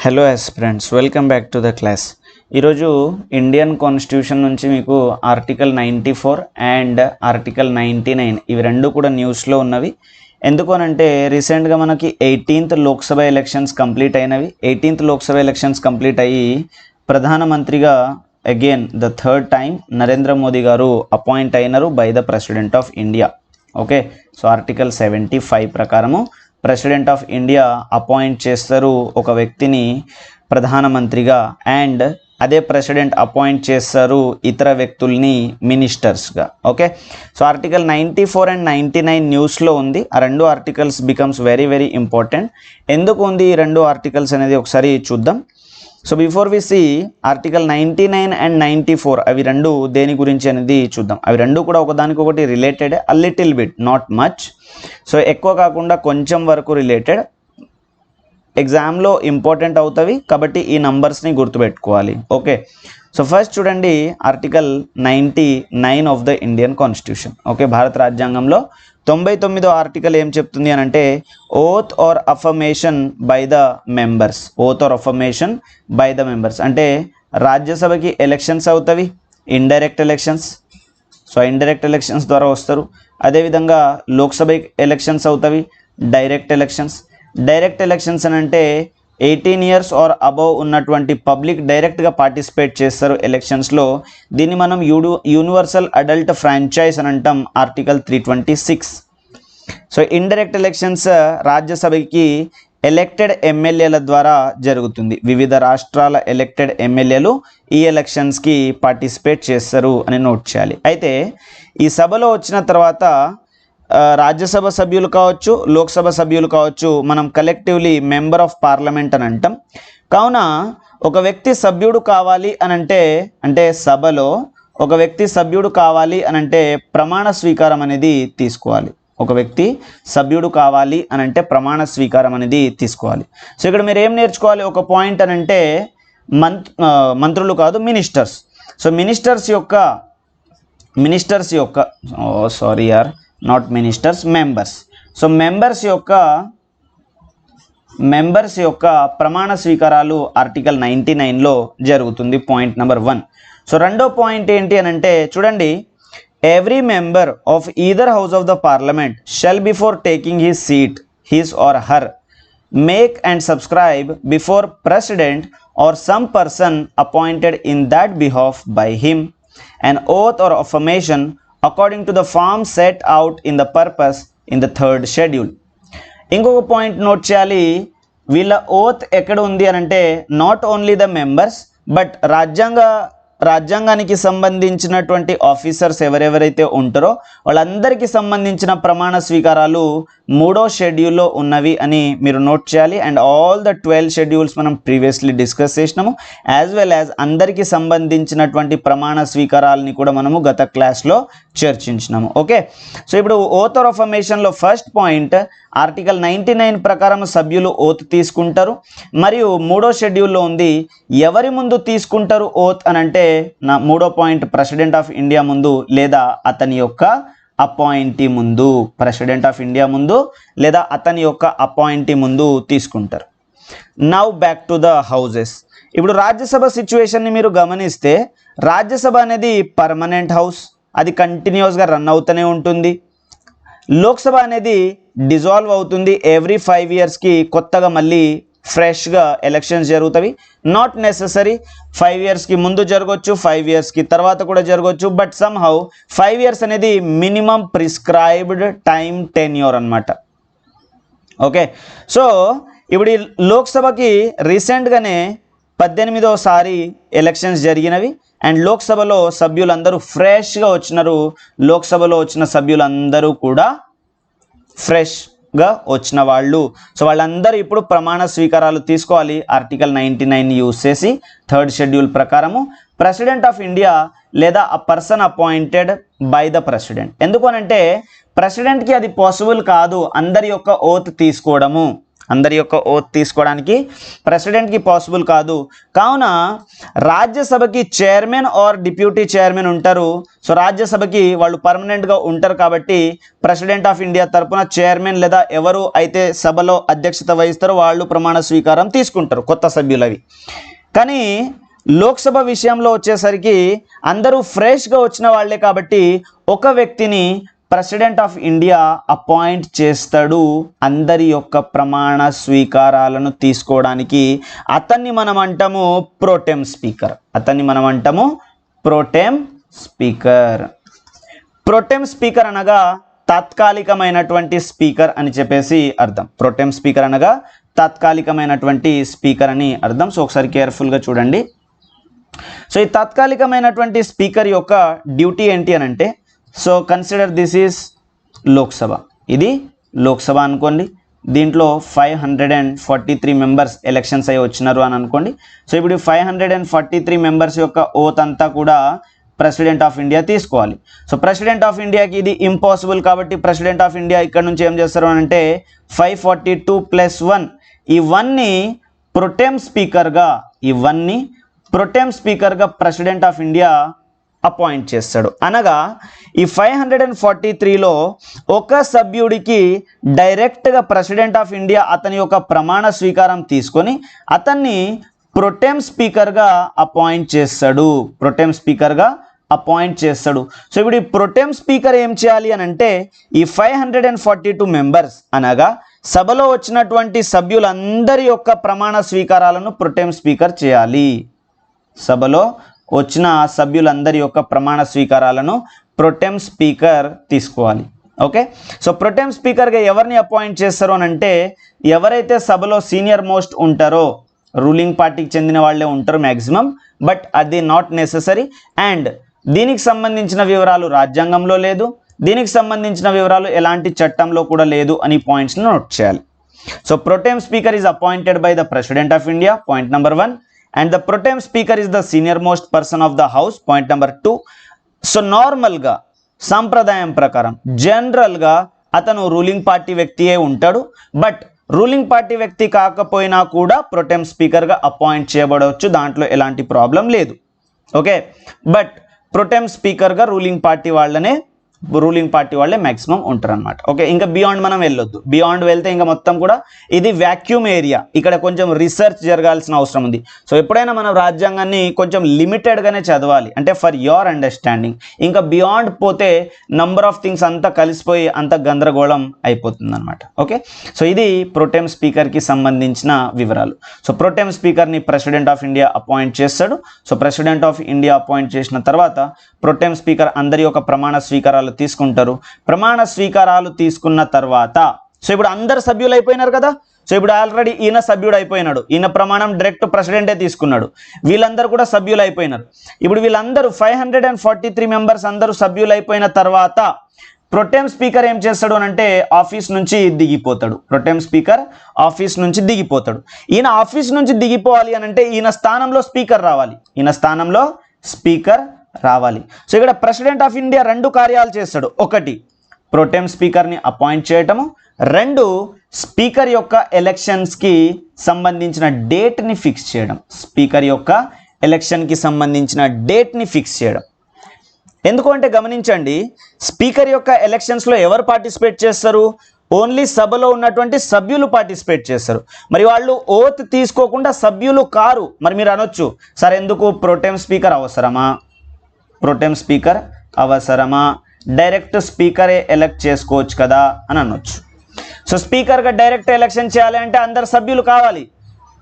Hello friends, welcome back to the class. ఈరోజు Indian constitution నుంచి మీకు ఆర్టికల్ 94 అండ్ ఆర్టికల్ 99 ఇవి రెండు కూడా న్యూస్లో ఉన్నవి. ఎందుకు అనంటే రీసెంట్గా మనకి 18th లోక్సభ ఎలక్షన్స్ కంప్లీట్ అయినవి. 18th లోక్సభ ఎలక్షన్స్ కంప్లీట్ అయ్యి ప్రధానమంత్రిగా again the third time Narendra Modi గారు అపాయింట్ అయినారు by the president of India. Okay, so article 75 ప్రకారము ప్రెసిడెంట్ ఆఫ్ ఇండియా అపాయింట్ చేస్తారు ఒక వ్యక్తిని ప్రధానమంత్రిగా, అండ్ అదే ప్రెసిడెంట్ అపాయింట్ చేస్తారు ఇతర వ్యక్తుల్ని మినిస్టర్స్గా. ఓకే, సో ఆర్టికల్ 94 అండ్ 99 న్యూస్లో ఉంది. ఆ రెండు articles becomes very very important. ఎందుకు ఉంది ఈ రెండు ఆర్టికల్స్ అనేది ఒకసారి చూద్దాం. So before we see article 99 and 94 అవి రెండు దేని గురించి అనేది చూద్దాం. అవి రెండు కూడా ఒకదానికొకటి related, a little bit, not much. So ఎక్కువ కాకుండా కొంచెం వరకు రిలేటెడ్, ఎగ్జామ్లో ఇంపార్టెంట్ అవుతాయి కాబట్టి ఈ నంబర్స్ని గుర్తుపెట్టుకోవాలి. ఓకే, సో ఫస్ట్ చూడండి article 99 of the Indian constitution. Okay, భారత రాజ్యాంగంలో 99వ ఆర్టికల్ ఏం చెప్తుంది అని అంటే oath or affirmation by the members. Oath or affirmation by the members అంటే రాజ్యసభకి ఎలక్షన్స్ అవుతాయి, indirect elections. So indirect elections ద్వారా వస్తారు. అదేవిధంగా లోక్సభ ఎలక్షన్స్ అవుతాయి, డైరెక్ట్ ఎలక్షన్స్. డైరెక్ట్ ఎలక్షన్స్ అని అంటే 18 years ఆర్ అబవ్ ఉన్నటువంటి పబ్లిక్ డైరెక్ట్గా పార్టిసిపేట్ చేస్తారు ఎలక్షన్స్లో. దీన్ని మనం యూనివర్సల్ అడల్ట్ ఫ్రాంచైజ్ అని అంటాం, ఆర్టికల్ 326. సో ఇండైరెక్ట్ ఎలక్షన్స్ రాజ్యసభకి ఎలక్టెడ్ ఎమ్మెల్యేల ద్వారా జరుగుతుంది. వివిధ రాష్ట్రాల ఎలక్టెడ్ ఎమ్మెల్యేలు ఈ ఎలక్షన్స్కి పార్టిసిపేట్ చేస్తారు అని నోట్ చేయాలి. అయితే ఈ సభలో వచ్చిన తర్వాత రాజ్యసభ సభ్యులు కావచ్చు, లోక్సభ సభ్యులు కావచ్చు, మనం కలెక్టివ్లీ మెంబర్ ఆఫ్ పార్లమెంట్ అని అంటాం. కావున ఒక వ్యక్తి సభ్యుడు కావాలి అంటే సభలో ఒక వ్యక్తి సభ్యుడు కావాలి అనంటే ప్రమాణ స్వీకారం అనేది తీసుకోవాలి. ఒక వ్యక్తి సభ్యుడు కావాలి అనంటే ప్రమాణ స్వీకారం అనేది తీసుకోవాలి. సో ఇక్కడ మీరు ఏం నేర్చుకోవాలి ఒక పాయింట్ అనంటే మంత్రులు కాదు, మినిస్టర్స్. సో మినిస్టర్స్ యొక్క not ministers, members. So members యొక్క ప్రమాణ స్వీకారాలు ఆర్టికల్ 99లో జరుగుతుంది. Point number 1. సో రెండో పాయింట్ ఏంటి అని అంటే చూడండి, every member of either house of the parliament shall before taking his seat his or her make and subscribe before president or some person appointed in that behalf by him an oath or affirmation according to the form set out in the purpose in the third schedule. ఇంకొక point note చేయాలి, వీళ్ళ oath ఎక్కడ ఉంది అని అంటే not only the members but రాజ్యాంగానికి సంబంధించినటువంటి officers ఎవరెవరైతే ఉంటారో వాళ్ళందరికీ సంబంధించిన ప్రమాణ స్వీకారాలు 3వ షెడ్యూల్లో ఉన్నవి అని మీరు నోట్ చేయాలి. అండ్ ఆల్ ద 12 షెడ్యూల్స్ మనం ప్రీవియస్లీ డిస్కస్ చేసినాము, యాజ్ వెల్ యాజ్ అందరికీ సంబంధించినటువంటి ప్రమాణ స్వీకారాలని కూడా మనము గత క్లాస్లో చర్చించినాము. ఓకే, సో ఇప్పుడు ఓత్ ఆర్ అఫర్మేషన్లో ఫస్ట్ పాయింట్ ఆర్టికల్ 99 ప్రకారం సభ్యులు ఓత్ తీసుకుంటారు. మరియు 3వ షెడ్యూల్లో ఉంది ఎవరి ముందు తీసుకుంటారు ఓత్ అని అంటే 3వ పాయింట్ ప్రెసిడెంట్ ఆఫ్ ఇండియా ముందు లేదా అతని యొక్క అపాయింటీ ముందు. ప్రెసిడెంట్ ఆఫ్ ఇండియా ముందు లేదా అతని యొక్క అపాయింటీ ముందు తీసుకుంటారు. Now back to the houses. ఇప్పుడు రాజ్యసభ సిచ్యువేషన్ని మీరు గమనిస్తే రాజ్యసభ అనేది పర్మనెంట్ హౌస్, అది కంటిన్యూస్గా రన్ అవుతూనే ఉంటుంది. లోక్సభ అనేది డిజాల్వ్ అవుతుంది. ఎవ్రీ 5 yearsకి కొత్తగా మళ్ళీ ఫ్రెష్గా ఎలక్షన్స్ జరుగుతాయి. నాట్ నెససరీ 5 yearsకి ముందు జరగవచ్చు, 5 yearsకి తర్వాత కూడా జరగవచ్చు, బట్ సమ్హౌ 5 years అనేది మినిమం ప్రిస్క్రైబ్డ్ టైం టెన్యూర్ అనమాట. ఓకే, సో ఇప్పుడు ఈ లోక్సభకి రీసెంట్గానే 18వసారి ఎలక్షన్స్ జరిగినవి. అండ్ లోక్సభలో సభ్యులందరూ ఫ్రెష్గా వచ్చినారు. లోక్సభలో వచ్చిన సభ్యులందరూ కూడా ఫ్రెష్గా వచ్చిన వాళ్ళు. సో వాళ్ళందరూ ఇప్పుడు ప్రమాణ స్వీకారాలు తీసుకోవాలి. ఆర్టికల్ 99 యూజ్ చేసి థర్డ్ షెడ్యూల్ ప్రకారము ప్రెసిడెంట్ ఆఫ్ ఇండియా లేదా a person appointed by the president. ఎందుకు అనంటే ప్రెసిడెంట్కి అది పాసిబుల్ కాదు అందరి యొక్క ఓత్ తీసుకోవడము. అందరి యొక్క ఓత్ తీసుకోవడానికి ప్రెసిడెంట్కి పాసిబుల్ కాదు. కావున రాజ్యసభకి చైర్మన్ ఆర్ డిప్యూటీ చైర్మన్ ఉంటారు. సో రాజ్యసభకి వాళ్ళు పర్మనెంట్గా ఉంటారు కాబట్టి ప్రెసిడెంట్ ఆఫ్ ఇండియా తరపున చైర్మన్ లేదా ఎవరు అయితే సభలో అధ్యక్షత వహిస్తారో వాళ్ళు ప్రమాణ స్వీకారం తీసుకుంటారు, కొత్త సభ్యులు అవి. కానీ లోక్సభ విషయంలో వచ్చేసరికి అందరూ ఫ్రెష్గా వచ్చిన వాళ్ళే కాబట్టి ఒక వ్యక్తిని ప్రెసిడెంట్ ఆఫ్ ఇండియా అపాయింట్ చేస్తాడు అందరి యొక్క ప్రమాణ స్వీకారాలను తీసుకోవడానికి. అతన్ని మనం అంటాము ప్రోటెం స్పీకర్. ప్రోటెం స్పీకర్ అనగా తాత్కాలికమైనటువంటి స్పీకర్ అని చెప్పేసి అర్థం. ప్రోటెం స్పీకర్ అనగా తాత్కాలికమైనటువంటి స్పీకర్ అని అర్థం. సో ఒకసారి కేర్ఫుల్గా చూడండి. సో ఈ తాత్కాలికమైనటువంటి స్పీకర్ యొక్క డ్యూటీ ఏంటి అని అంటే, so consider this is Lok Sabha. ఇది లోక్సభ అనుకోండి. దీంట్లో 543 మెంబర్స్ ఎలక్షన్స్ అయ్యి వచ్చినారు అని అనుకోండి. సో ఇప్పుడు 543 మెంబర్స్ యొక్క ఓత్ అంతా కూడా ప్రెసిడెంట్ ఆఫ్ ఇండియా తీసుకోవాలి. సో ప్రెసిడెంట్ ఆఫ్ ఇండియాకి ఇది ఇంపాసిబుల్ కాబట్టి ప్రెసిడెంట్ ఆఫ్ ఇండియా ఇక్కడ నుంచి ఏం చేస్తారు అని అంటే 542 + 1 ఈ 1ని ప్రొటెం స్పీకర్గా ప్రెసిడెంట్ ఆఫ్ ఇండియా అపాయింట్ చేస్తాడు. అనగా ఈ 543లో ఒక సభ్యుడికి డైరెక్ట్గా ప్రెసిడెంట్ ఆఫ్ ఇండియా అతని యొక్క ప్రమాణ స్వీకారం తీసుకొని అతన్ని ప్రొటెం స్పీకర్గా అపాయింట్ చేస్తాడు. సో ఇప్పుడు ఈ ప్రొటెం స్పీకర్ ఏం చేయాలి అని అంటే ఈ 542 మెంబర్స్ అనగా సభలో వచ్చినటువంటి సభ్యులందరి యొక్క ప్రమాణ స్వీకారాలను ప్రొటెం స్పీకర్ చేయాలి. సభలో వచ్చిన సభ్యులందరి యొక్క ప్రమాణ స్వీకారాలను ప్రొటెం స్పీకర్ తీసుకోవాలి. ఓకే, సో ప్రొటెం స్పీకర్గా ఎవరిని అపాయింట్ చేస్తారు అని అంటే ఎవరైతే సభలో సీనియర్ మోస్ట్ ఉంటారో, రూలింగ్ పార్టీకి చెందిన వాళ్ళే ఉంటారు మ్యాక్సిమం, బట్ అది నాట్ నెససరీ. అండ్ దీనికి సంబంధించిన వివరాలు రాజ్యాంగంలో లేదు, దీనికి సంబంధించిన వివరాలు ఎలాంటి చట్టంలో కూడా లేదు అని పాయింట్స్ని నోట్ చేయాలి. So pro tem speaker is appointed by the president of India, point number 1. And the pro tem speaker is the senior most person of the house, point number 2. So normal గా సంప్రదాయం ప్రకారం జనరల్ గా అతను ruling party వ్యక్తియే ఉంటాడు. But ruling party వ్యక్తి కాకపోయినా కూడా pro tem speaker గా అపాయింట్ చేయబడవచ్చు, దాంట్లో ఎలాంటి ప్రాబ్లం లేదు. ఓకే, బట్ ప్రొటెం స్పీకర్ గా రూలింగ్ పార్టీ వాళ్ళే మ్యాక్సిమం ఉంటారు అనమాట. ఓకే, ఇంకా బియాండ్ మనం వెళ్ళొద్దు. బియాండ్ వెళ్తే ఇంకా మొత్తం కూడా ఇది వ్యాక్యూమ్ ఏరియా. ఇక్కడ కొంచెం రీసెర్చ్ జరగాల్సిన అవసరం ఉంది. సో ఎప్పుడైనా మనం రాజ్యాంగాన్ని కొంచెం లిమిటెడ్గానే చదవాలి, అంటే ఫర్ యువర్ అండర్స్టాండింగ్. ఇంకా బియాండ్ పోతే నంబర్ ఆఫ్ థింగ్స్ అంతా కలిసిపోయి అంత గందరగోళం అయిపోతుంది అనమాట. ఓకే, సో ఇది ప్రొటెం స్పీకర్కి సంబంధించిన వివరాలు. సో ప్రొటెం స్పీకర్ని ప్రెసిడెంట్ ఆఫ్ ఇండియా అపాయింట్ చేస్తాడు. So president of India appoint చేసిన తర్వాత ప్రొటెం స్పీకర్ అందరి యొక్క ప్రమాణ స్వీకారాలు తీసుకుంటారు. ప్రమాణ స్వీకారాలు తీసుకున్న తర్వాత సో ఇప్పుడు అందరు సభ్యులు అయిపోయినారు కదా. సో ఇప్పుడు ఆల్రెడీ ఈయన సభ్యుడు అయిపోయినాడు, ఈయన ప్రమాణం డైరెక్ట్ ప్రెసిడెంటే తీసుకున్నాడు, వీళ్ళందరూ కూడా సభ్యులు అయిపోయినారు. ఇప్పుడు వీళ్ళందరూ 543 మెంబర్స్ అందరూ సభ్యులు అయిపోయిన తర్వాత ప్రొటెం స్పీకర్ ఏం చేస్తాడు అని అంటే ఆఫీస్ నుంచి దిగిపోతాడు. ఈయన ఆఫీస్ నుంచి దిగిపోవాలి అని అంటే ఈయన స్థానంలో స్పీకర్ రావాలి. సో ఇక్కడ ప్రెసిడెంట్ ఆఫ్ ఇండియా 2 కార్యాలు చేస్తాడు. ఒకటి ప్రొటెం స్పీకర్ని అపాయింట్ చేయటము, 2 స్పీకర్ యొక్క ఎలక్షన్స్కి సంబంధించిన డేట్ని ఫిక్స్ చేయడం. ఎందుకంటే గమనించండి, స్పీకర్ యొక్క ఎలక్షన్స్లో ఎవరు పార్టిసిపేట్ చేస్తారు? ఓన్లీ సభలో ఉన్నటువంటి సభ్యులు పార్టిసిపేట్ చేస్తారు. మరి వాళ్ళు ఓత్ తీసుకోకుండా సభ్యులు కారు. మరి మీరు అనొచ్చు, సార్ ఎందుకు ప్రొటెం స్పీకర్ అవసరమా, డైరెక్ట్ స్పీకరే ఎలక్ట్ చేసుకోవచ్చు కదా అని అనొచ్చు. సో స్పీకర్గా డైరెక్ట్ ఎలక్షన్ చేయాలి అంటే అందరు సభ్యులు కావాలి.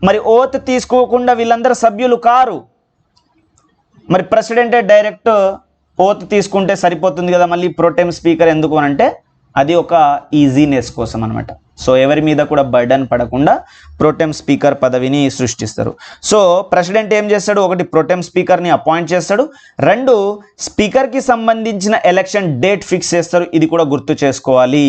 మరి ఓత్ తీసుకోకుండా వీళ్ళందరూ సభ్యులు కారు. మరి ప్రెసిడెంటే డైరెక్ట్ ఓత్ తీసుకుంటే సరిపోతుంది కదా, మళ్ళీ ప్రొటెం స్పీకర్ ఎందుకు అని అంటే అది ఒక ఈజీనెస్ కోసం అనమాట. సో ఎవరి మీద కూడా బర్డన్ పడకుండా ప్రొటెం స్పీకర్ పదవిని సృష్టిస్తారు. సో ప్రెసిడెంట్ ఏం చేస్తాడు? ఒకటి ప్రొటెం స్పీకర్ని అపాయింట్ చేస్తాడు, 2 స్పీకర్కి సంబంధించిన ఎలక్షన్ డేట్ ఫిక్స్ చేస్తారు. ఇది కూడా గుర్తు చేసుకోవాలి.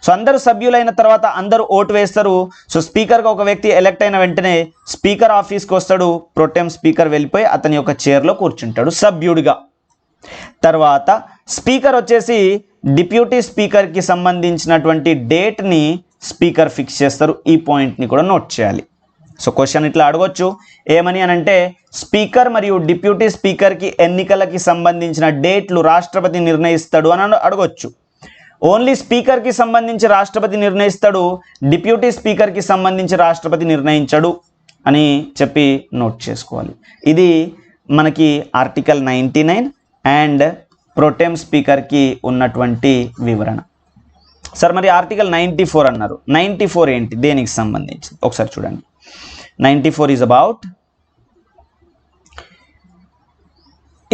సో అందరూ సభ్యులైన తర్వాత అందరూ ఓటు వేస్తారు. సో స్పీకర్గా ఒక వ్యక్తి ఎలక్ట్ అయిన వెంటనే స్పీకర్ ఆఫీస్కి వస్తాడు. ప్రొటెం స్పీకర్ వెళ్ళిపోయి అతని యొక్క చైర్లో కూర్చుంటాడు సభ్యుడిగా. తర్వాత స్పీకర్ వచ్చేసి డిప్యూటీ స్పీకర్కి సంబంధించినటువంటి డేట్ని స్పీకర్ ఫిక్స్ చేస్తారు. ఈ పాయింట్ని కూడా నోట్ చేయాలి. సో క్వశ్చన్ ఇట్లా అడగొచ్చు, ఏమని అని అంటే స్పీకర్ మరియు డిప్యూటీ స్పీకర్కి ఎన్నికలకి సంబంధించిన డేట్లు రాష్ట్రపతి నిర్ణయిస్తాడు అని అడగొచ్చు. ఓన్లీ స్పీకర్కి సంబంధించి రాష్ట్రపతి నిర్ణయిస్తాడు, డిప్యూటీ స్పీకర్కి సంబంధించి రాష్ట్రపతి నిర్ణయించడు అని చెప్పి నోట్ చేసుకోవాలి. ఇది మనకి ఆర్టికల్ 99 అండ్ ప్రోటెం స్పీకర్కి ఉన్నటువంటి వివరణ. సార్ మరి ఆర్టికల్ 94 అన్నారు. 94 ఏంటి, దేనికి సంబంధించి ఒకసారి చూడండి. 94 ఈజ్ అబౌట్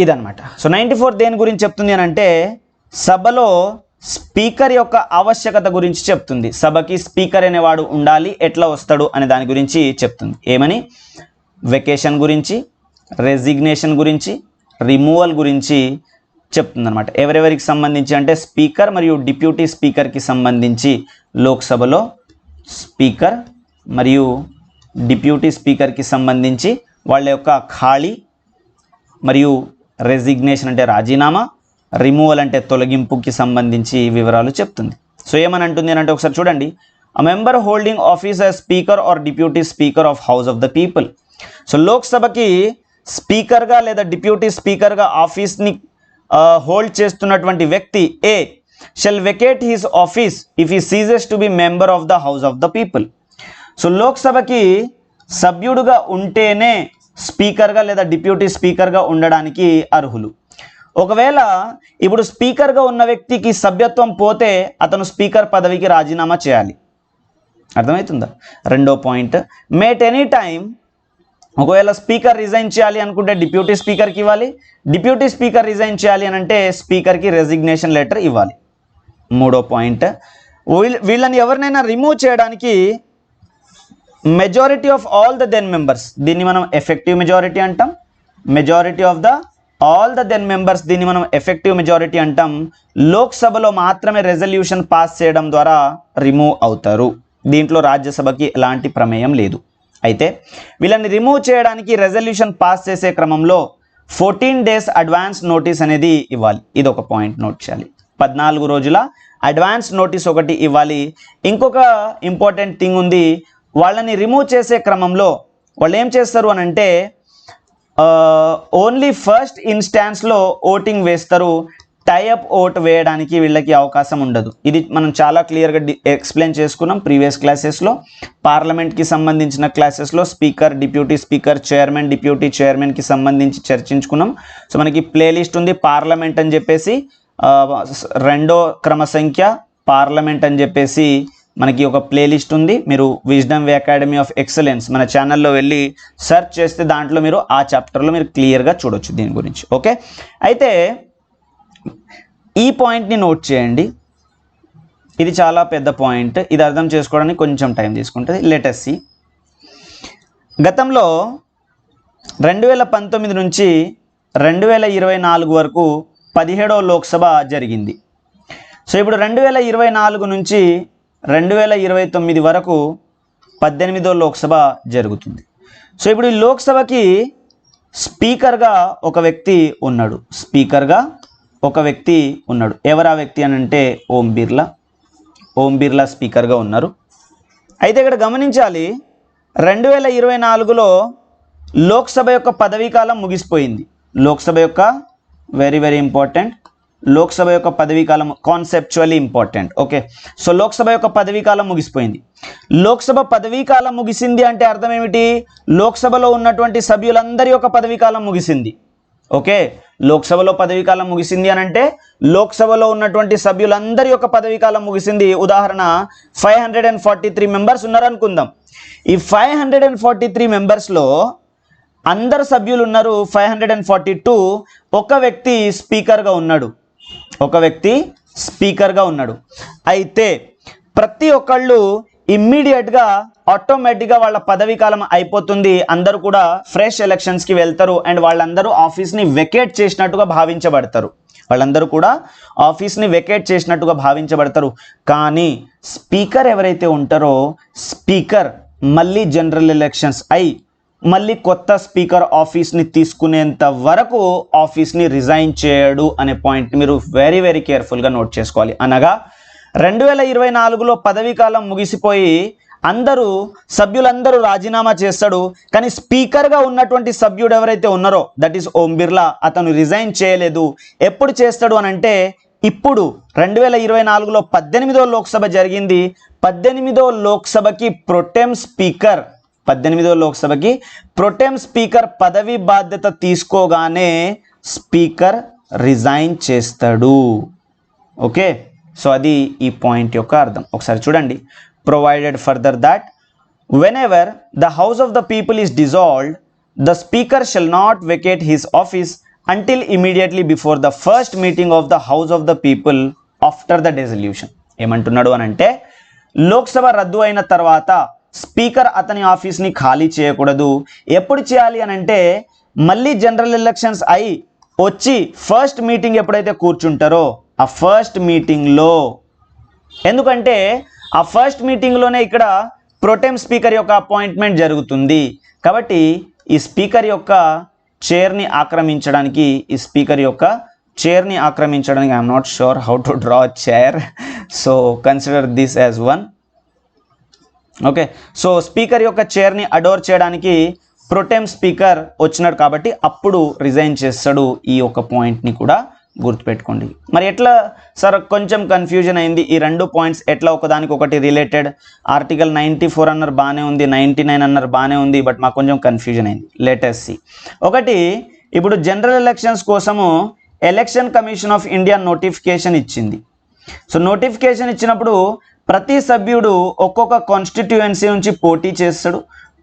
ఇదన్నమాట. సో 94 దేని గురించి చెప్తుంది అని అంటే సభలో స్పీకర్ యొక్క ఆవశ్యకత గురించి చెప్తుంది. సభకి స్పీకర్ అనేవాడు ఉండాలి, ఎట్లా వస్తాడు అనే దాని గురించి చెప్తుంది. ఏమని, వెకేషన్ గురించి, రెసిగ్నేషన్ గురించి, రిమూవల్ గురించి చెప్తుంది అనమాట. ఎవరెవరికి సంబంధించి అంటే స్పీకర్ మరియు డిప్యూటీ స్పీకర్కి సంబంధించి లోక్సభలో స్పీకర్ మరియు డిప్యూటీ స్పీకర్కి సంబంధించి వాళ్ళ యొక్క ఖాళీ మరియు రెసిగ్నేషన్ అంటే రాజీనామా, రిమూవల్ అంటే తొలగింపుకి సంబంధించి వివరాలు చెప్తుంది. సో ఏమని అంటుంది అంటే ఒకసారి చూడండి. A member holding office as speaker or deputy speaker of house of the people. So లోక్సభకి స్పీకర్గా లేదా డిప్యూటీ స్పీకర్గా ఆఫీస్ని హోల్డ్ చేస్తున్నటువంటి వ్యక్తి a shall vacate his office if he ceases to be member of the house of the people. So లోక్సభకి సభ్యుడుగా ఉంటేనే స్పీకర్గా లేదా డిప్యూటీ స్పీకర్గా ఉండడానికి అర్హులు. ఒకవేళ ఇప్పుడు స్పీకర్గా ఉన్న వ్యక్తికి సభ్యత్వం పోతే అతను స్పీకర్ పదవికి రాజీనామా చేయాలి. అర్థమవుతుందా? రెండో పాయింట్, మేట్ ఎనీ టైం. ఒకవేళ స్పీకర్ రిజైన్ చేయాలి అనుకుంటే డిప్యూటీ స్పీకర్కి ఇవ్వాలి, డిప్యూటీ స్పీకర్ రిజైన్ చేయాలి అని అంటే స్పీకర్కి రెసిగ్నేషన్ లెటర్ ఇవ్వాలి. మూడో పాయింట్, వీళ్ళని ఎవరినైనా రిమూవ్ చేయడానికి majority of all the then members, దీన్ని మనం ఎఫెక్టివ్ మెజారిటీ అంటాం. Majority of the all the then members, దీన్ని మనం ఎఫెక్టివ్ మెజారిటీ అంటాం. లోక్సభలో మాత్రమే రెజల్యూషన్ పాస్ చేయడం ద్వారా రిమూవ్ అవుతారు. దీంట్లో రాజ్యసభకి ఎలాంటి ప్రమేయం లేదు. అయితే వీళ్ళని రిమూవ్ చేయడానికి రెజల్యూషన్ పాస్ చేసే క్రమంలో 14 days అడ్వాన్స్ నోటీస్ అనేది ఇవ్వాలి. ఇది ఒక పాయింట్ నోట్ చేయాలి. 14 రోజుల అడ్వాన్స్ నోటీస్ ఒకటి ఇవ్వాలి. ఇంకొక ఇంపార్టెంట్ థింగ్ ఉంది, వాళ్ళని రిమూవ్ చేసే క్రమంలో వాళ్ళు ఏం చేస్తారు అని అంటే ఓన్లీ ఫస్ట్ ఇన్స్టాన్స్లో ఓటింగ్ వేస్తారు. టైఅప్ ఓట్ వేయడానికి వీళ్ళకి అవకాశం ఉండదు. ఇది మనం చాలా క్లియర్గా ఎక్స్ప్లెయిన్ చేసుకున్నాం ప్రీవియస్ క్లాసెస్లో. పార్లమెంట్కి సంబంధించిన క్లాసెస్లో speaker, deputy speaker, chairman, deputy చైర్మన్కి సంబంధించి చర్చించుకున్నాం. సో మనకి ప్లేలిస్ట్ ఉంది. పార్లమెంట్ అని చెప్పేసి రెండో క్రమ సంఖ్య పార్లమెంట్ అని చెప్పేసి మనకి ఒక ప్లేలిస్ట్ ఉంది. మీరు Wisdom Way academy of excellence మన ఛానల్లో వెళ్ళి సెర్చ్ చేస్తే దాంట్లో మీరు ఆ చాప్టర్లో మీరు క్లియర్గా చూడొచ్చు దీని గురించి. ఓకే, అయితే ఈ పాయింట్ని నోట్ చేయండి. ఇది చాలా పెద్ద పాయింట్. ఇది అర్థం చేసుకోవడానికి కొంచెం టైం తీసుకుంటుంది. Let us see. గతంలో 2019 నుంచి 2024 వరకు 17వ లోక్సభ జరిగింది. సో ఇప్పుడు 2024 నుంచి 2029 వరకు 18వ లోక్సభ జరుగుతుంది. సో ఇప్పుడు ఈ లోక్సభకి స్పీకర్గా ఒక వ్యక్తి ఉన్నాడు. స్పీకర్గా ఒక వ్యక్తి ఉన్నాడు. ఎవరు ఆ వ్యక్తి అని అంటే ఓం బిర్లా. ఓం బిర్లా స్పీకర్గా ఉన్నారు. అయితే ఇక్కడ గమనించాలి, 2024లో లోక్సభ యొక్క పదవీకాలం ముగిసిపోయింది. లోక్సభ యొక్క వెరీ వెరీ ఇంపార్టెంట్, లోక్సభ యొక్క పదవీకాలం conceptually important. Okay, so Lok Sabha యొక్క పదవీకాలం ముగిసిపోయింది. లోక్సభ పదవీకాలం ముగిసింది అంటే అర్థం ఏమిటి? లోక్సభలో ఉన్నటువంటి సభ్యులందరి యొక్క పదవీకాలం ముగిసింది. ఓకే, లోక్సభలో పదవీకాలం ముగిసింది అని అంటే లోక్సభలో ఉన్నటువంటి సభ్యులందరి యొక్క పదవీకాలం ముగిసింది. ఉదాహరణ 543 మెంబర్స్ ఉన్నారనుకుందాం. ఈ 543 మెంబర్స్లో అందరు సభ్యులు ఉన్నారు 542. ఒక వ్యక్తి స్పీకర్గా ఉన్నాడు. ఒక వ్యక్తి స్పీకర్గా ఉన్నాడు. అయితే ప్రతి ఒక్కళ్ళు ఇమ్మీడియట్గా ఆటోమేటిక్గా వాళ్ళ పదవీ కాలం అయిపోతుంది. అందరూ కూడా ఫ్రెష్ ఎలక్షన్స్కి వెళ్తారు అండ్ వాళ్ళందరూ ఆఫీస్ని వెకేట్ చేసినట్టుగా భావించబడతారు. వాళ్ళందరూ కూడా ఆఫీస్ని వెకేట్ చేసినట్టుగా భావించబడతారు. కానీ స్పీకర్ ఎవరైతే ఉంటారో స్పీకర్ మళ్ళీ జనరల్ ఎలక్షన్స్ అయి మళ్ళీ కొత్త స్పీకర్ ఆఫీస్ని తీసుకునేంత వరకు ఆఫీస్ని రిజైన్ చేయడు అనే పాయింట్ మీరు వెరీ వెరీ కేర్ఫుల్గా నోట్ చేసుకోవాలి. అనగా 2024లో పదవీ కాలం ముగిసిపోయి సభ్యులందరూ రాజీనామా చేస్తాడు. కానీ స్పీకర్గా ఉన్నటువంటి సభ్యుడు ఎవరైతే ఉన్నారో దట్ ఈస్ ఓం బిర్లా, అతను రిజైన్ చేయలేదు. ఎప్పుడు చేస్తాడు అని అంటే ఇప్పుడు 2024లో 18వ లోక్సభ జరిగింది. 18వ లోక్సభకి ప్రొటెం స్పీకర్ పదవి బాధ్యత తీసుకోగానే స్పీకర్ రిజైన్ చేస్తాడు. ఓకే, సో అది ఈ పాయింట్ యొక్క అర్థం. ఒకసారి చూడండి. Provided further that whenever the House of the People is dissolved, the Speaker shall not vacate his office until immediately before the first meeting of the House of the People after the dissolution. ఏమంటున్నాడు అని అంటే లోక్సభ రద్దు అయిన తర్వాత speaker అతని ఆఫీస్ని ఖాళీ చేయకూడదు. ఎప్పుడు చేయాలి అని అంటే మళ్ళీ జనరల్ ఎలక్షన్స్ అయి వచ్చి ఫస్ట్ మీటింగ్ ఎప్పుడైతే కూర్చుంటారో ఆ ఫస్ట్ మీటింగ్లో, ఎందుకంటే ఆ ఫస్ట్ మీటింగ్లోనే ఇక్కడ ప్రొటెం స్పీకర్ యొక్క అపాయింట్మెంట్ జరుగుతుంది. కాబట్టి ఈ స్పీకర్ యొక్క చైర్ని ఆక్రమించడానికి I'm not sure how to draw chair, so consider this as one. Okay, so speaker యొక్క చైర్ని అడోర్ చేయడానికి ప్రొటెం స్పీకర్ వచ్చినాడు కాబట్టి అప్పుడు రిజైన్ చేస్తాడు. ఈ ఒక పాయింట్ని కూడా గుర్తుపెట్టుకోండి. మరి ఎట్లా సార్ కొంచెం కన్ఫ్యూజన్ అయింది, ఈ రెండు పాయింట్స్ ఎట్లా ఒకదానికి ఒకటి రిలేటెడ్? ఆర్టికల్ 94 అన్నారు బాగానే ఉంది, 99 అన్నారు బాగానే ఉంది, బట్ మాకు కొంచెం కన్ఫ్యూజన్ అయింది. Let us see. ఒకటి, ఇప్పుడు జనరల్ ఎలక్షన్స్ కోసము election commission of India notification ఇచ్చింది. సో నోటిఫికేషన్ ఇచ్చినప్పుడు ప్రతి సభ్యుడు ఒక్కొక్క కాన్స్టిట్యుయెన్సీ నుంచి పోటీ చేస్తాడు.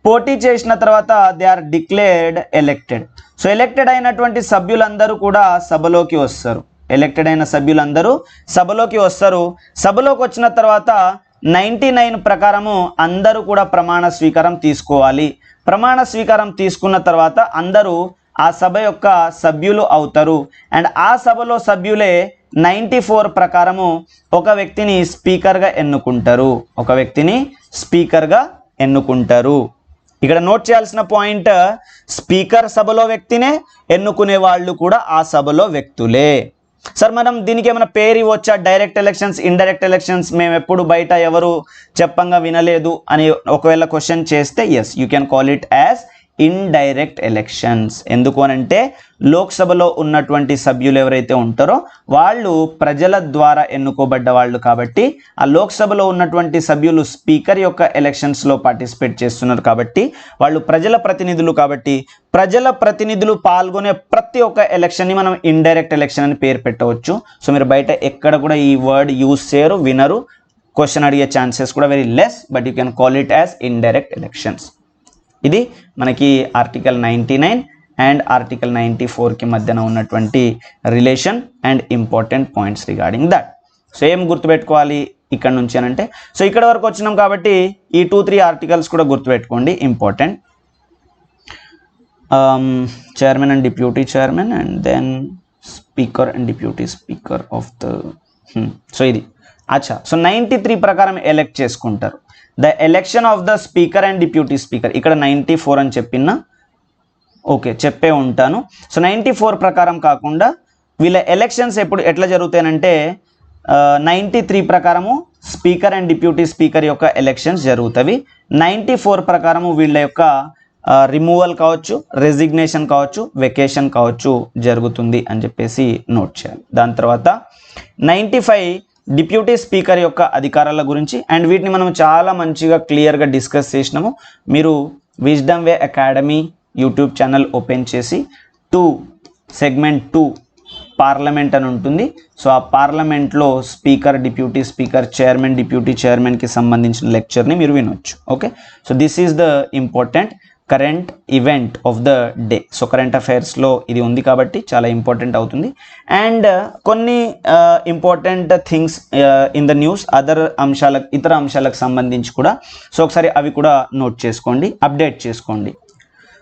పోటీ చేసిన తర్వాత they are declared elected. So elected అయినటువంటి సభ్యులందరూ కూడా సభలోకి వస్తారు. సభలోకి వచ్చిన తర్వాత 99 ప్రకారము అందరూ కూడా ప్రమాణ స్వీకారం తీసుకోవాలి. ప్రమాణ స్వీకారం తీసుకున్న తర్వాత అందరూ ఆ సభ యొక్క సభ్యులు అవుతారు. అండ్ ఆ సభలో సభ్యులే 94 ప్రకారము ఒక వ్యక్తిని స్పీకర్గా ఎన్నుకుంటారు. ఇక్కడ నోట్ చేయాల్సిన పాయింట్, స్పీకర్ సభలో వ్యక్తినే, ఎన్నుకునే వాళ్ళు కూడా ఆ సభలో వ్యక్తులే. సార్ మనం దీనికి ఏమైనా పేరు ఇవ్వచ్చా? డైరెక్ట్ ఎలక్షన్స్, ఇండైరెక్ట్ ఎలక్షన్స్ మేము ఎప్పుడు బయట ఎవరు చెప్పంగా వినలేదు అని ఒకవేళ క్వశ్చన్ చేస్తే yes, you can call it as indirect elections. ఎందుకు అనంటే లోక్సభలో ఉన్నటువంటి సభ్యులు ఎవరైతే ఉంటారో వాళ్ళు ప్రజల ద్వారా ఎన్నుకోబడ్డ వాళ్ళు కాబట్టి ఆ లోక్సభలో ఉన్నటువంటి సభ్యులు స్పీకర్ యొక్క ఎలక్షన్స్లో పార్టిసిపేట్ చేస్తున్నారు కాబట్టి వాళ్ళు ప్రజల ప్రతినిధులు. కాబట్టి ప్రజల ప్రతినిధులు పాల్గొనే ప్రతి ఒక్క ఎలక్షన్ని మనం ఇండైరెక్ట్ ఎలక్షన్ అని పేరు పెట్టవచ్చు. సో మీరు బయట ఎక్కడ కూడా ఈ వర్డ్ యూజ్ చేయరు, వినరు, క్వశ్చన్ అడిగే ఛాన్సెస్ కూడా very less, but you can call it as indirect elections. ఇది మనకి ఆర్టికల్ 99 అండ్ ఆర్టికల్ 94కి మధ్యన ఉన్నటువంటి relation and important points regarding that. So ఏం గుర్తుపెట్టుకోవాలి ఇక్కడ నుంచి అని అంటే, సో ఇక్కడ వరకు వచ్చినాం కాబట్టి ఈ 2-3 ఆర్టికల్స్ కూడా గుర్తుపెట్టుకోండి, important. Chairman and deputy chairman and then speaker and deputy speaker of the so ఇది అచ్చా. సో 93 ప్రకారం ఎలెక్ట్ చేసుకుంటారు. The election of the speaker and deputy speaker, ఇక్కడ 94 అని చెప్పినా ఓకే చెప్పే ఉంటాను. సో 94 ప్రకారం కాకుండా వీళ్ళ ఎలక్షన్స్ ఎట్లా జరుగుతాయంటే 93 ప్రకారము స్పీకర్ అండ్ డిప్యూటీ స్పీకర్ యొక్క ఎలక్షన్స్ జరుగుతాయి. 94 ప్రకారము వీళ్ళ యొక్క రిమూవల్ కావచ్చు, రెసిగ్నేషన్ కావచ్చు, వెకేషన్ కావచ్చు జరుగుతుంది అని చెప్పేసి నోట్ చేయాలి. దాని తర్వాత 95 డిప్యూటీ స్పీకర్ యొక్క అధికారాల గురించి, అండ్ వీటిని మనం చాలా మంచిగా క్లియర్గా డిస్కస్ చేసినాము. మీరు Wisdom Way Academy YouTube channel open చేసి సెగ్మెంట్ 2 పార్లమెంట్ అని ఉంటుంది. సో ఆ పార్లమెంట్లో speaker, deputy speaker, chairman, deputy చైర్మన్కి సంబంధించిన లెక్చర్ని మీరు వినొచ్చు. Okay, so this is the important current event of the day. So current అఫైర్స్లో ఇది ఉంది కాబట్టి చాలా ఇంపార్టెంట్ అవుతుంది. అండ్ కొన్ని important things in the news ఇతర అంశాలకు సంబంధించి కూడా సో ఒకసారి అవి కూడా నోట్ చేసుకోండి, అప్డేట్ చేసుకోండి.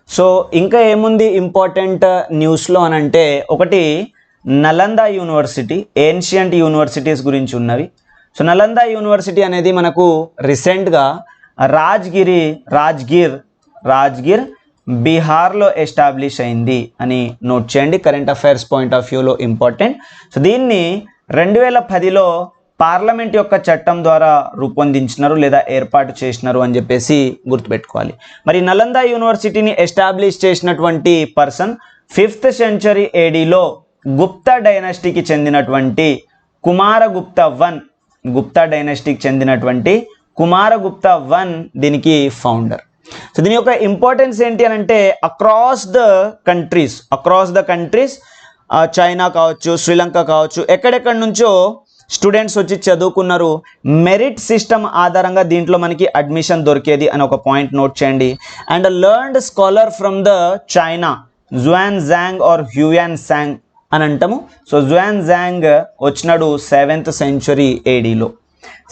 సో ఇంకా ఏముంది ఇంపార్టెంట్ న్యూస్లో అని అంటే, ఒకటి నలంద యూనివర్సిటీ, ఏన్షియంట్ యూనివర్సిటీస్ గురించి ఉన్నవి. సో నలంద యూనివర్సిటీ అనేది మనకు రీసెంట్గా రాజ్గిర్ బీహార్లో ఎస్టాబ్లిష్ అయింది అని నోట్ చేయండి. కరెంట్ అఫైర్స్ పాయింట్ ఆఫ్ వ్యూలో ఇంపార్టెంట్. సో దీన్ని 2010లో పార్లమెంట్ యొక్క చట్టం ద్వారా రూపొందించినారు లేదా ఏర్పాటు చేసినారు అని చెప్పేసి గుర్తుపెట్టుకోవాలి. మరి నలంద యూనివర్సిటీని ఎస్టాబ్లిష్ చేసినటువంటి పర్సన్ 5th century ADలో గుప్తా డైనాసిటీకి చెందినటువంటి కుమారగుప్త I, గుప్తా డైనాసిటీకి చెందినటువంటి కుమారగుప్త I దీనికి ఫౌండర్. సో దీని యొక్క ఇంపార్టెన్స్ ఏంటి అని అంటే అక్రాస్ ద కంట్రీస్ చైనా కావచ్చు, శ్రీలంక కావచ్చు, ఎక్కడెక్కడి నుంచో స్టూడెంట్స్ వచ్చి చదువుకున్నారు. మెరిట్ సిస్టమ్ ఆధారంగా దీంట్లో మనకి అడ్మిషన్ దొరికేది అని ఒక పాయింట్ నోట్ చేయండి. And learned scholar from the China Xuan Zang or Hiuen Tsang అని అంటాము. సో జువాన్ జాంగ్ వచ్చినాడు 7th century ADలో.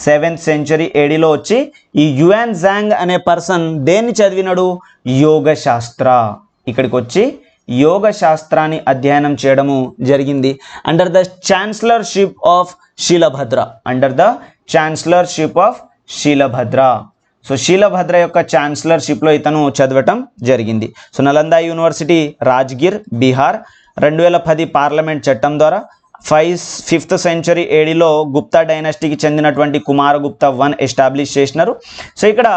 7th century ADలో వచ్చి ఈ హ్యూయాన్ జాంగ్ అనే పర్సన్ దేన్ని చదివినాడు? యోగ శాస్త్ర. ఇక్కడికి వచ్చి యోగ శాస్త్రాన్ని అధ్యయనం చేయడము జరిగింది under the chancellorship of Shilabhadra. So Shilabhadra యొక్క ఛాన్సలర్షిప్లో ఇతను చదవటం జరిగింది. So Nalanda university Rajgir, Bihar 2010 parliament చట్టం ద్వారా 5th century ADలో గుప్తా డైనాసిటీకి చెందినటువంటి కుమారగుప్త I ఎస్టాబ్లిష్ చేసినారు. సో ఇక్కడ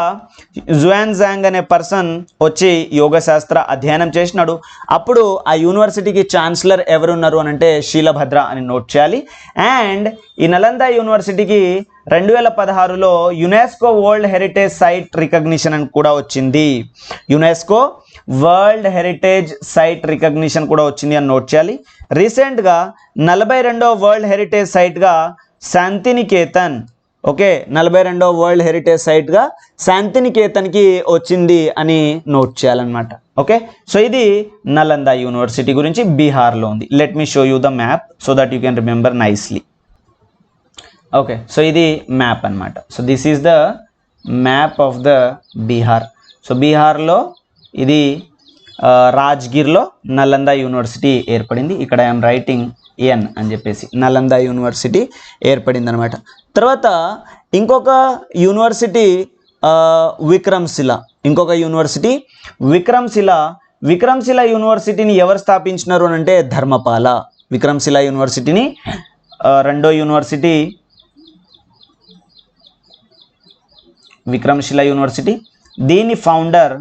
జువాన్ జాంగ్ అనే పర్సన్ వచ్చి యోగ శాస్త్ర అధ్యయనం చేసినాడు. అప్పుడు ఆ యూనివర్సిటీకి ఛాన్సలర్ ఎవరున్నారు అని అంటే శీలభద్ర అని నోట్ చేయాలి. అండ్ ఈ నలంద యూనివర్సిటీకి 2016లో UNESCO world heritage site recognition అని కూడా వచ్చింది. UNESCO world heritage site recognition కూడా వచ్చింది అని నోట్ చేయాలి. రీసెంట్గా 42వ వరల్డ్ హెరిటేజ్ సైట్గా శాంతినికేతన్, 42వ వరల్డ్ హెరిటేజ్ సైట్గా శాంతినికేతన్కి వచ్చింది అని నోట్ చేయాలన్నమాట. ఓకే, సో ఇది నలంద యూనివర్సిటీ గురించి, బీహార్లో ఉంది. Let me show you the map so that you can remember nicely. Okay, so ఇది మ్యాప్ అన్నమాట. So this is the map of the Bihar. So బీహార్లో ఇది రాజ్గిర్లో నలంద యూనివర్సిటీ ఏర్పడింది. ఇక్కడ ఐఎమ్ రైటింగ్ ఎన్ అని చెప్పేసి నలంద యూనివర్సిటీ ఏర్పడింది అనమాట. తర్వాత ఇంకొక యూనివర్సిటీ విక్రమ్శిల యూనివర్సిటీని ఎవరు స్థాపించినారు అని అంటే ధర్మపాల. విక్రమ్శిల యూనివర్సిటీని రెండో యూనివర్సిటీ విక్రమ్శిల యూనివర్సిటీ, దీని founder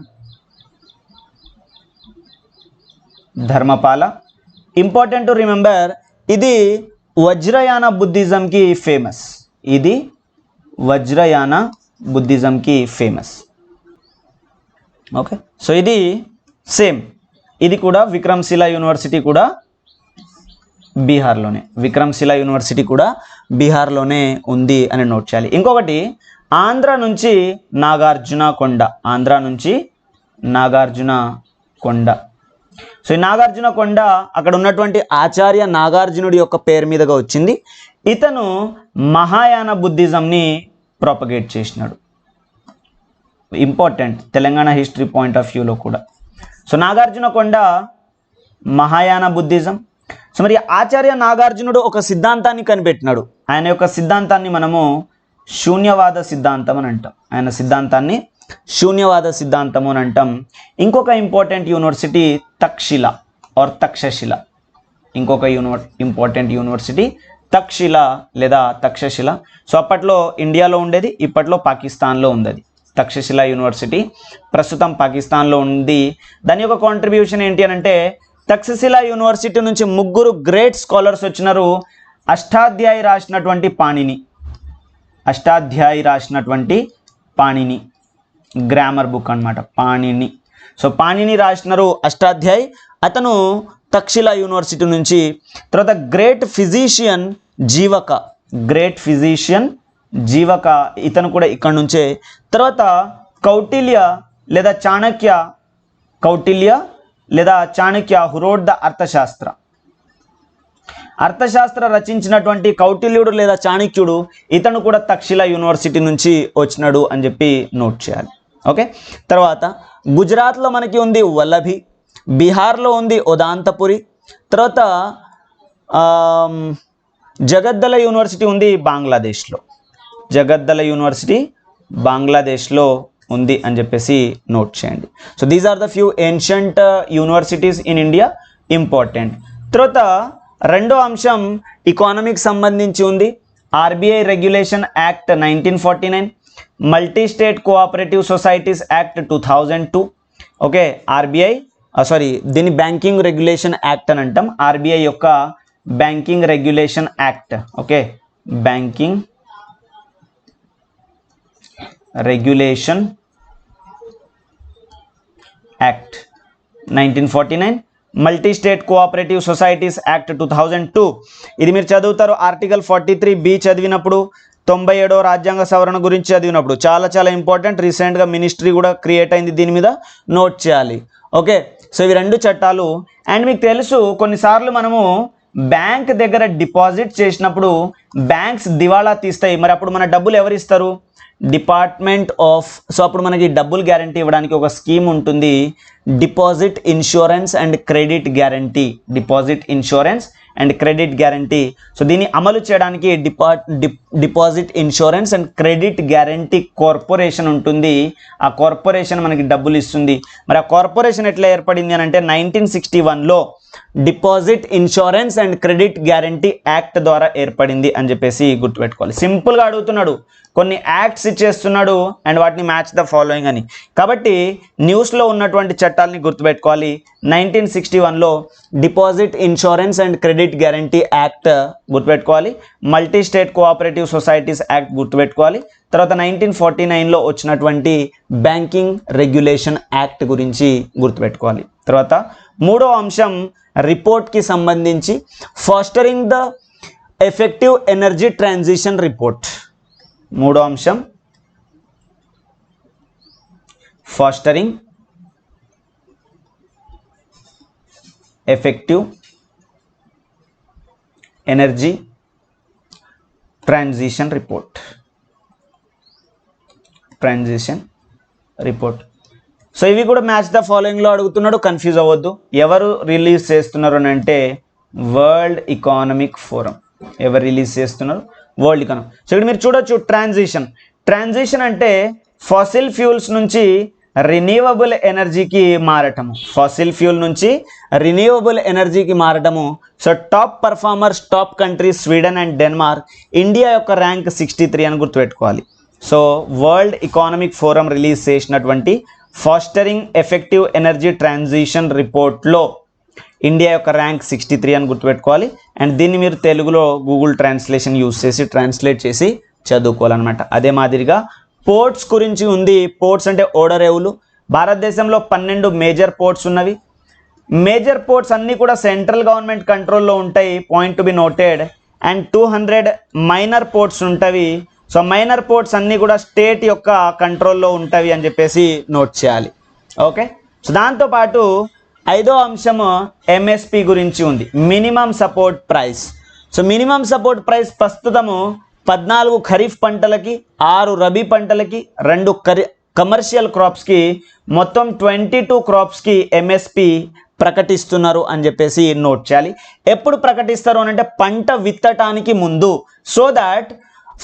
Dharmapala. Important to remember, ఇది వజ్రయాన బుద్ధిజంకి ఫేమస్. ఓకే, సో ఇది సేమ్, ఇది కూడా విక్రమ్శిల యూనివర్సిటీ కూడా బీహార్లోనే, బీహార్లోనే ఉంది అని నోట్ చేయాలి. ఇంకొకటి ఆంధ్ర నుంచి నాగార్జున కొండ. సో ఈ నాగార్జున కొండ అక్కడ ఉన్నటువంటి ఆచార్య నాగార్జునుడి యొక్క పేరు మీదుగా వచ్చింది. ఇతను మహాయాన బుద్ధిజంని ప్రొపగేట్ చేసినాడు. Important Telangana history point of వ్యూలో కూడా. సో నాగార్జున కొండ మహాయాన బుద్ధిజం. సో మరి ఆచార్య నాగార్జునుడు ఒక సిద్ధాంతాన్ని కనిపెట్టినాడు. ఆయన యొక్క సిద్ధాంతాన్ని మనము శూన్యవాద సిద్ధాంతం అని అంటాం. శూన్యవాద సిద్ధాంతము అని అంటాం. ఇంకొక ఇంపార్టెంట్ యూనివర్సిటీ తక్షశిల. ఇంకొక ఇంపార్టెంట్ యూనివర్సిటీ తక్షశిల లేదా తక్షశిల. సో అప్పట్లో ఇండియాలో ఉండేది, ఇప్పట్లో పాకిస్తాన్లో ఉంది. తక్షశిల యూనివర్సిటీ ప్రస్తుతం పాకిస్తాన్లో ఉంది. దాని యొక్క కాంట్రిబ్యూషన్ ఏంటి అని అంటే తక్షశిల యూనివర్సిటీ నుంచి 3 గ్రేట్ స్కాలర్స్ వచ్చినారు. అష్టాధ్యాయి రాసినటువంటి పాణిని గ్రామర్ బుక్ అన్నమాట, పాణిని. సో పాణిని రాసినారు అష్టాధ్యాయి, అతను తక్షశిల యూనివర్సిటీ నుంచి. తర్వాత గ్రేట్ ఫిజిషియన్ జీవక, ఇతను కూడా ఇక్కడ నుంచే. తర్వాత కౌటిల్య లేదా చాణక్య హు రోట్ ద అర్థశాస్త్ర రచించినటువంటి కౌటిల్యుడు లేదా చాణక్యుడు, ఇతను కూడా తక్షశిల యూనివర్సిటీ నుంచి వచ్చినాడు అని చెప్పి నోట్ చేయాలి. ఓకే, తర్వాత గుజరాత్లో మనకి ఉంది వల్లభి, బీహార్లో ఉంది ఉదాంతపురి. తర్వాత జగద్దల యూనివర్సిటీ ఉంది బంగ్లాదేశ్లో ఉంది అని చెప్పేసి నోట్ చేయండి. So these are the few ancient universities in India, important. తర్వాత రెండో అంశం ఎకానమీకి సంబంధించి ఉంది. RBI Regulation Act 1949, Multi State Cooperative Societies Act 2002. Okay, RBI దీని బ్యాంకింగ్ రెగ్యులేషన్ యాక్ట్ అని అంటాం. RBI యొక్క banking regulation act. Okay, banking regulation act 1949, multi state cooperative societies act 2002. ఇది మీరు చదువుతారు ఆర్టికల్ 43B చదివినప్పుడు, 97వ రాజ్యాంగ సవరణ గురించి చదివినప్పుడు. చాలా ఇంపార్టెంట్. రీసెంట్గా మినిస్ట్రీ కూడా క్రియేట్ అయింది, దీని మీద నోట్ చేయాలి. ఓకే, సో ఇవి రెండు చట్టాలు. అండ్ మీకు తెలుసు కొన్నిసార్లు మనము బ్యాంక్ దగ్గర డిపాజిట్ చేసినప్పుడు బ్యాంక్స్ దివాళా తీస్తాయి. మరి అప్పుడు మన డబ్బులు ఎవరు ఇస్తారు? Department of. సో అప్పుడు మనకి డబ్బులు గ్యారంటీ ఇవ్వడానికి ఒక స్కీమ్ ఉంటుంది, deposit insurance and credit guarantee. Deposit insurance and credit guarantee. So దీన్ని అమలు చేయడానికి deposit insurance and credit guarantee corporation ఉంటుంది. ఆ కార్పొరేషన్ మనకి డబ్బులు ఇస్తుంది. మరి ఆ కార్పొరేషన్ ఎట్లా ఏర్పడింది అని అంటే 1961లో deposit insurance and credit guarantee act ద్వారా ఏర్పడింది అని చెప్పేసి గుర్తుపెట్టుకోవాలి. సింపుల్గా అడుగుతున్నాడు, కొన్ని యాక్ట్స్ ఇచ్చేస్తున్నాడు అండ్ వాటిని మ్యాచ్ ద ఫాలోయింగ్ అని. కాబట్టి న్యూస్లో ఉన్నటువంటి చట్టాలని గుర్తుపెట్టుకోవాలి. 1961లో deposit insurance and credit guarantee act గుర్తుపెట్టుకోవాలి. Multi state cooperative societies act గుర్తుపెట్టుకోవాలి. తర్వాత 1949లో వచ్చినటువంటి బ్యాంకింగ్ రెగ్యులేషన్ యాక్ట్ గురించి గుర్తుపెట్టుకోవాలి. తర్వాత మూడో అంశం రిపోర్ట్కి సంబంధించి fostering the effective energy transition report. మూడో అంశం fostering effective energy transition report. So ఇవి కూడా మ్యాచ్ ద ఫాలోయింగ్లో అడుగుతున్నాడు, కన్ఫ్యూజ్ అవ్వద్దు. ఎవరు రిలీజ్ చేస్తున్నారు అని అంటే వరల్డ్ ఎకనామిక్ ఫోరం. ఎవరు రిలీజ్ చేస్తున్నారు? World economic. సో ఇక్కడ మీరు చూడొచ్చు ట్రాన్సిషన్ అంటే ఫాసిల్ ఫ్యూల్స్ నుంచి రిన్యూవబుల్ ఎనర్జీకి మారటము. ఫాసిల్ ఫ్యూల్ నుంచి రిన్యూవబుల్ ఎనర్జీకి మారటము. So top performers, top countries Sweden and Denmark. India యొక్క ర్యాంక్ 63 అని గుర్తుపెట్టుకోవాలి. So world economic forum release చేసినటువంటి ఫాస్టరింగ్ ఎఫెక్టివ్ ఎనర్జీ ట్రాన్సిషన్ రిపోర్ట్లో ఇండియా యొక్క ర్యాంక్ 63 అని గుర్తుపెట్టుకోవాలి. అండ్ దీన్ని మీరు తెలుగులో గూగుల్ ట్రాన్స్లేషన్ యూజ్ చేసి ట్రాన్స్లేట్ చేసి చదువుకోవాలన్నమాట. అదే మాదిరిగా పోర్ట్స్ గురించి ఉంది. పోర్ట్స్ అంటే ఓడరేవులు. భారతదేశంలో 12 మేజర్ పోర్ట్స్ ఉన్నవి. మేజర్ పోర్ట్స్ అన్నీ కూడా సెంట్రల్ గవర్నమెంట్ కంట్రోల్లో ఉంటాయి, point to be noted. And 200 minor ports ఉంటాయి. సో మైనర్ పోర్ట్స్ అన్నీ కూడా స్టేట్ యొక్క కంట్రోల్లో ఉంటాయి అని చెప్పేసి నోట్ చేయాలి. ఓకే, సో దాంతోపాటు ఐదో అంశము ఎంఎస్పి గురించి ఉంది, minimum support price. So minimum support price ప్రస్తుతము 14 ఖరీఫ్ పంటలకి, 6 రబీ పంటలకి, 2 కమర్షియల్ క్రాప్స్కి, మొత్తం 22 క్రాప్స్కి ఎంఎస్పి ప్రకటిస్తున్నారు అని చెప్పేసి నోట్ చేయాలి. ఎప్పుడు ప్రకటిస్తారు అని అంటే పంట విత్తటానికి ముందు. So that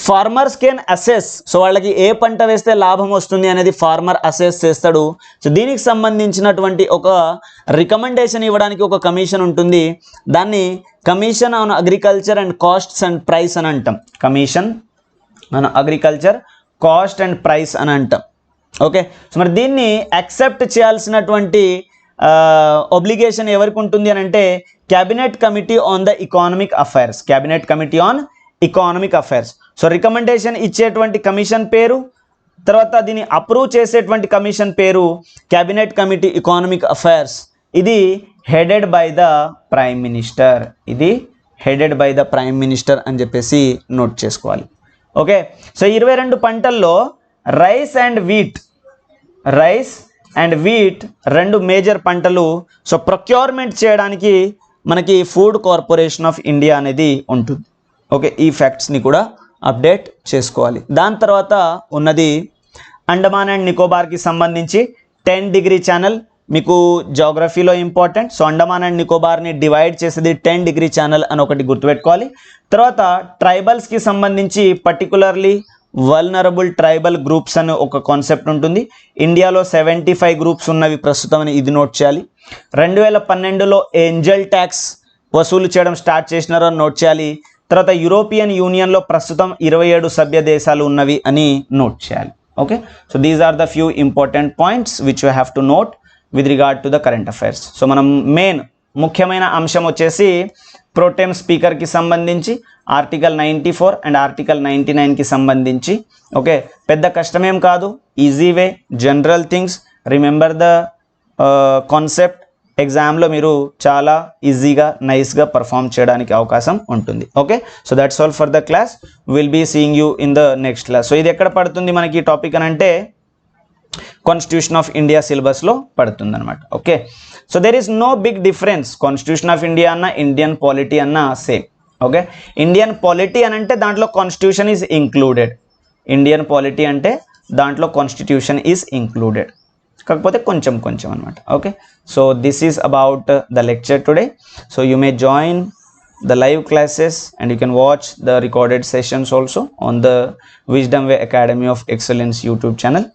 farmers can assess. So వాళ్ళకి ఏ పంట వేస్తే లాభం వస్తుంది అనేది ఫార్మర్ అసెస్ చేస్తాడు. సో దీనికి సంబంధించినటువంటి ఒక రికమెండేషన్ ఇవ్వడానికి ఒక కమిషన్ ఉంటుంది. దాన్ని commission on agriculture and costs and price అని అంటాం. Commission on agriculture cost and price అని అంటాం. ఓకే, సో మరి దీన్ని యాక్సెప్ట్ చేయాల్సినటువంటి ఒబ్లిగేషన్ ఎవరికి ఉంటుంది అని అంటే cabinet committee on the economic affairs. Cabinet committee on economic affairs. So recommendation ఇచ్చేటువంటి కమిషన్ పేరు, తర్వాత దీన్ని అప్రూవ్ చేసేటువంటి కమిషన్ పేరు క్యాబినెట్ కమిటీ ఎకనామిక్ అఫైర్స్. ఇది headed by the prime minister. ఇది headed by the prime minister అని చెప్పేసి నోట్ చేసుకోవాలి. ఓకే, సో 22 పంటల్లో రైస్ అండ్ వీట్ 2 మేజర్ పంటలు. సో ప్రొక్యూర్మెంట్ చేయడానికి మనకి ఫుడ్ కార్పొరేషన్ ఆఫ్ ఇండియా అనేది ఉంటుంది. ఓకే, ఈ ఫ్యాక్ట్స్ని కూడా అప్డేట్ చేసుకోవాలి. దాని తర్వాత ఉన్నది అండమాన్ అండ్ నికోబార్కి సంబంధించి 10 డిగ్రీ ఛానల్. మీకు జాగ్రఫీలో ఇంపార్టెంట్. సో అండమాన్ అండ్ నికోబార్ని డివైడ్ చేసేది 10 డిగ్రీ ఛానల్ అని ఒకటి గుర్తుపెట్టుకోవాలి. తర్వాత ట్రైబల్స్కి సంబంధించి పర్టికులర్లీ వల్నరబుల్ ట్రైబల్ గ్రూప్స్ అని ఒక కాన్సెప్ట్ ఉంటుంది. ఇండియాలో 75 గ్రూప్స్ ఉన్నవి ప్రస్తుతం అని ఇది నోట్ చేయాలి. 2012లో ఏంజల్ ట్యాక్స్ వసూలు చేయడం స్టార్ట్ చేసినారో నోట్ చేయాలి. తర్వాత యూరోపియన్ యూనియన్లో ప్రస్తుతం 27 సభ్య దేశాలు ఉన్నవి అని నోట్ చేయాలి. Okay, so these are the few important points which you have to note with regard to the current affairs. So మనం ముఖ్యమైన అంశం వచ్చేసి ప్రోటెం స్పీకర్కి సంబంధించి ఆర్టికల్ 94 అండ్ ఆర్టికల్ 99కి సంబంధించి. ఓకే, పెద్ద కష్టమేం కాదు, easy way, general things, remember the concept. ఎగ్జామ్లో మీరు చాలా ఈజీగా నైస్గా పర్ఫామ్ చేయడానికి అవకాశం ఉంటుంది. Okay, so that's all for the class. Will be seeing you in the next class. So ఇది ఎక్కడ పడుతుంది మనకి టాపిక్ అని అంటే కాన్స్టిట్యూషన్ ఆఫ్ ఇండియా సిలబస్లో పడుతుంది అనమాట. Okay, so there is no big difference. Constitution of India అన్న ఇండియన్ పాలిటీ అన్న సేమ్. ఓకే, ఇండియన్ పాలిటీ అని అంటే దాంట్లో constitution is included. Indian polity అంటే దాంట్లో కాన్స్టిట్యూషన్ ఈజ్ ఇంక్లూడెడ్, కాకపోతే కొంచెం కొంచెం అనమాట. Okay, so this is about the lecture today. So you may join the live classes and you can watch the recorded sessions also on the Wisdom Way Academy of Excellence YouTube channel.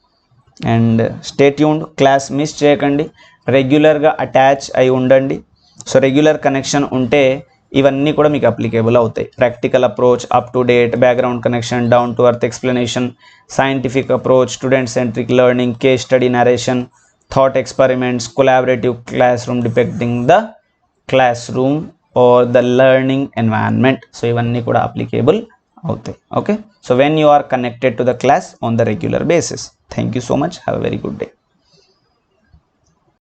And stay tuned. Class miss చేయకండి, రెగ్యులర్గా attach అయి ఉండండి. So regular connection ఉంటే ఇవన్నీ కూడా మీకు applicable అవుతాయి. Practical approach, up to date, background connection, down to earth explanation, scientific approach, student centric learning, case study narration, thought experiments, collaborative class room depicting the class room or the learning environment. So ivanni kuda applicable avutayi. Okay, so when you are connected to the class on the regular basis. Thank you so much. Have a very good day.